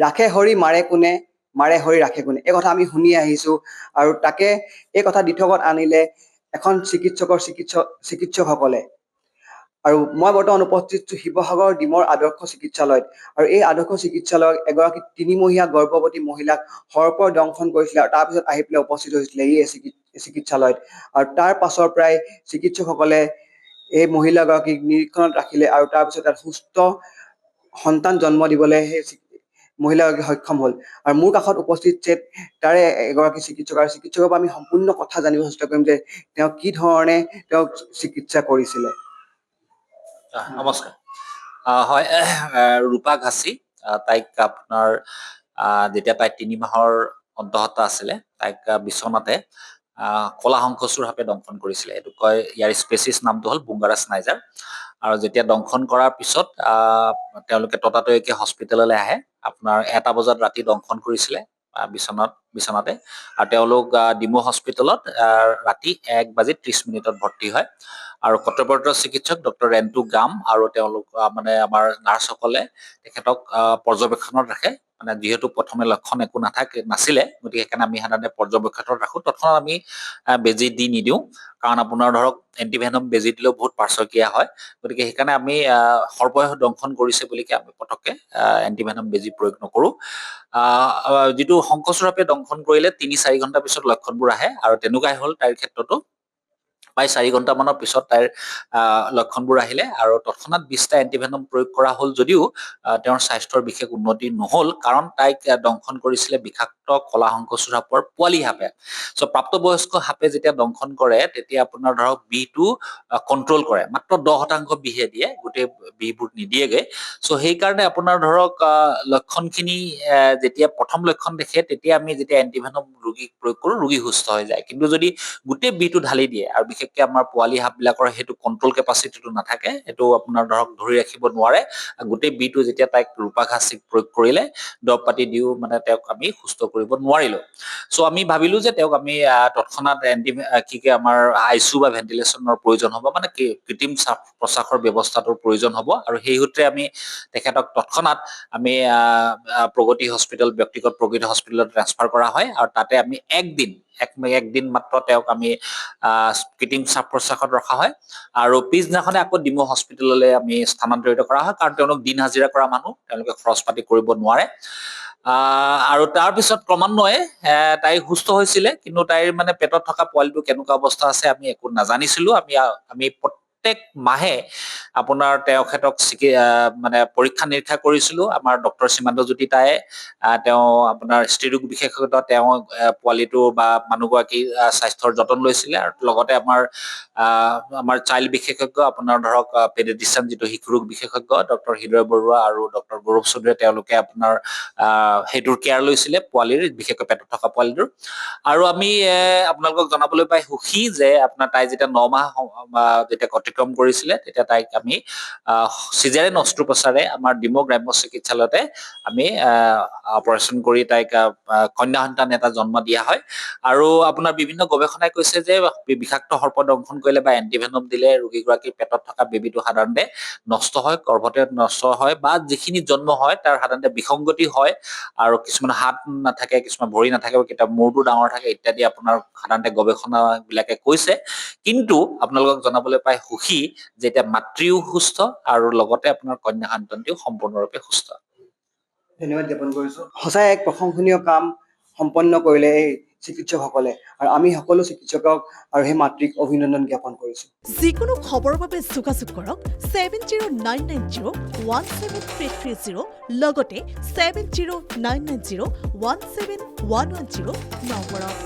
ৰাখে হৰি মাৰে হৰি ৰাখে কোনে, এই কথা আমি শুনি আহিছোঁ। আৰু তাকে এই কথা দিঠকত আনিলে এখন চিকিৎসকসকলে। আৰু মই বৰ্তমান উপস্থিত শিৱসাগৰ ডিমৰ আদৰ্শ চিকিৎসালয়ত। আৰু এই আদৰ্শ চিকিৎসালয়ত এগৰাকী 3মহীয়া গৰ্ভৱতী মহিলাক সৰ্পই দংশন কৰিছিলে, আৰু তাৰপিছত আহি পেলাই উপস্থিত হৈছিলে এই চিকিৎসালয়ত। আৰু তাৰ পাছৰ পৰাই চিকিৎসকসকলে এই মহিলাগৰাকীক নিৰীক্ষণত ৰাখিলে, আৰু তাৰপিছত এটা সুস্থ সন্তান জন্ম দিবলৈ সেই মহিলাগৰাকী সক্ষম হ'ল। আৰু মোৰ কাষত উপস্থিত তাৰে এগৰাকী চিকিৎসকৰ পৰা আমি সম্পূৰ্ণ কথা জানিব চেষ্টা কৰিম যে তেওঁ কি ধৰণে তেওঁক চিকিৎসা কৰিছিলে। নমস্কাৰ। হয়, ৰূপা ঘাচি, তাইক আপোনাৰ যেতিয়া তাই 3 মাহৰ অন্তঃসত্ত্বা আছিলে, তাইক বিচনাতে কলা শংখচূড় সাপে দংশন কৰিছিলে। এইটো কয়, ইয়াৰ স্পেচিছ নামটো হ'ল বুংগাৰাছ নাইজাৰ। আৰু যেতিয়া দংশন কৰাৰ পিছত তেওঁলোকে ততাতৈয়াকে হস্পিটেললৈ আহে। আপোনাৰ 1টা বজাত ৰাতি দংশন কৰিছিলে বিচনাতে। আৰু তেওঁলোক ডিমৌ হস্পিটেলত ৰাতি 1:30 ভৰ্তি হয়। আৰু কৰ্তব্যৰত চিকিৎসক ডক্টৰ ৰেণ্টু গাম আৰু তেওঁলোক আমাৰ নাৰ্ছসকলে তেখেতক পৰ্যবেক্ষণত ৰাখে। যিহেতু প্ৰথমে লক্ষণ একো নাছিলে, গতিকে সেইকাৰণে আমি সাধাৰণতে পৰ্যবেক্ষণত ৰাখোঁ। তৎক্ষণাত আমি বেজী দি নিদিওঁ, কাৰণ আপোনাৰ ধৰক এণ্টিভেনম বেজী দিলেও বহুত পাৰ্শ্বক্ৰিয়া হয়। গতিকে সেইকাৰণে আমি সৰ্পই দংশন কৰিছে বুলিকে আমি পটককে এণ্টিভেনম বেজী প্ৰয়োগ নকৰোঁ। যিটো শংখচূড় সাপে দংশন কৰিলে 3-4 ঘণ্টা পিছত লক্ষণবোৰ আহে, আৰু তেনেকুৱাই হ'ল তাইৰ ক্ষেত্ৰতো। প্ৰায় 4 ঘণ্টামানৰ পিছত তাইৰ লক্ষণবোৰ আহিলে, আৰু তৎক্ষণাত 20টা এণ্টিভেনম প্ৰয়োগ কৰা হ'ল যদিও তেওঁৰ স্বাস্থ্যৰ বিশেষ উন্নতি নহ'ল, কাৰণ তাইক দংশন কৰিছিলে বিষাক্ত কলা শংখচূড় সাপৰ পোৱালি সাপে। চ' প্ৰাপ্তবয়স্ক সাপে যেতিয়া দংশন কৰে, তেতিয়া আপোনাৰ ধৰক বিষটো কণ্ট্ৰল কৰে, মাত্ৰ 10% বিষহে দিয়ে, গোটেই বিষবোৰ নিদিয়েগে। চ' সেইকাৰণে আপোনাৰ ধৰক লক্ষণখিনি যেতিয়া প্ৰথম লক্ষণ দেখে, তেতিয়া আমি যেতিয়া এণ্টিভেনম ৰোগীক প্ৰয়োগ কৰোঁ, ৰোগী সুস্থ হৈ যায়। কিন্তু যদি গোটেই বিষটো ঢালি দিয়ে, আৰু বিশেষকে আমাৰ পোৱালি সাপবিলাকৰ সেইটো কণ্ট্ৰল কেপাচিটিটো নাথাকে, সেইটো আপোনাৰ ধৰক ধৰি ৰাখিব নোৱাৰে, গোটেই বিষটো যেতিয়া তাইক ৰূপা ঘাচিক প্ৰয়োগ কৰিলে, দৰৱ পাতি দিও তেওঁক আমি সুস্থ কৰিব নোৱাৰিলোঁ। চ' আমি ভাবিলোঁ যে তেওঁক আমি তৎক্ষণাত আমাৰ ICU বা ভেণ্টিলেশ্যনৰ প্ৰয়োজন হ'ব, কৃত্ৰিম শ্বাস প্ৰশ্বাসৰ ব্যৱস্থাটোৰ প্ৰয়োজন হ'ব। আৰু সেই সূত্ৰে আমি তেখেতক তৎক্ষণাত আমি প্ৰগতি হস্পিটেল, ব্যক্তিগত প্ৰগতি হস্পিটেলত ট্ৰান্সফাৰ কৰা হয়। আৰু তাতে আমি একদিন মাত্ৰ তেওঁক আমি কৃত্ৰিম শ্বাস প্ৰশ্বাসত ৰখা হয়, আৰু পিছদিনাখনে আকৌ ডিমৌ হস্পিটেললৈ আমি স্থানান্তৰিত কৰা হয়, কাৰণ তেওঁলোক দিন হাজিৰা কৰা মানুহ, তেওঁলোকে খৰচ পাতি কৰিব নোৱাৰে। আৰু তাৰপিছত ক্ৰমান্বয়ে তাই সুস্থ হৈছিলে, কিন্তু তাইৰ পেটত থকা পোৱালিটো কেনেকুৱা অৱস্থা আছে আমি একো নাজানিছিলোঁ। আমি প্ৰত্যেক মাহে আপোনাৰ তেখেতক পৰীক্ষা নিৰীক্ষা কৰিছিলোঁ। আমাৰ ডক্টৰ সীমান্তজ্যোতি তায়ে, তেওঁ আপোনাৰ স্ত্ৰীৰোগ বিশেষজ্ঞ, তেওঁ পোৱালিটো বা মানুহগৰাকীৰ স্বাস্থ্যৰ যতন লৈছিলে। আৰু লগতে আমাৰ চাইল্ড বিশেষজ্ঞ, আপোনাৰ ধৰক পেডিয়াট্ৰিচিয়ান, যিটো শিশু ৰোগ বিশেষজ্ঞ, ডক্টৰ হৃদয় বৰুৱা আৰু ডক্টৰ গৌৰৱ চৌধুৰীয়ে, তেওঁলোকে আপোনাৰ সেইটোৰ কেয়াৰ লৈছিলে, পোৱালিৰ, বিশেষকৈ পেটত থকা পোৱালিটোৰ। আৰু আমি আপোনালোকক জনাবলৈ পাই সুখী যে তাই যেতিয়া 9 মাহ যেতিয়া অতিক্ৰম কৰিছিলে, তেতিয়া তাইক আমি চিজাৰিয়ান অস্ত্ৰোপচাৰে আমাৰ ডিমৌ গ্ৰাম্য চিকিৎসালয়তে আমি অপাৰেশ্যন কৰি তাইক কন্যা সন্তান এটা জন্ম দিয়া হয়। আৰু আপোনাৰ বিভিন্ন গৱেষণাই কৈছে যে বিষাক্ত সৰ্প দংশন কৰিলে বা এণ্টিভেনম দিলে ৰোগীগৰাকীৰ পেটত থকা বেবীটো সাধাৰণতে নষ্ট হয়, গৰ্ভতে নষ্ট হয়, বা যিখিনি জন্ম হয় তাৰ সাধাৰণতে বিসংগতি হয়, আৰু কিছুমান হাত নাথাকে, কিছুমান ভৰি নাথাকে, কেতিয়াবা মূৰটো ডাঙৰ থাকে ইত্যাদি আপোনাৰ সাধাৰণতে গৱেষণা বিলাকে কৈছে। কিন্তু আপোনালোকক জনাবলৈ পাই সুখী যে এতিয়া মাতৃও সুস্থ, আৰু লগতে আপোনাৰ কন্যা সন্তানটিও সম্পূৰ্ণৰূপে সুস্থ। ধন্যবাদ জ্ঞাপন কৰিছোঁ। সঁচাই এক প্ৰশংসনীয় কাম সম্পন্ন কৰিলে এই চিকিৎসকসকলে, আৰু আমি সকলো চিকিৎসকক আৰু সেই মাতৃক অভিনন্দন জ্ঞাপন কৰিছোঁ। যিকোনো খবৰৰ বাবে যোগাযোগ কৰক 7099017330, লগতে 7099017110 নম্বৰত।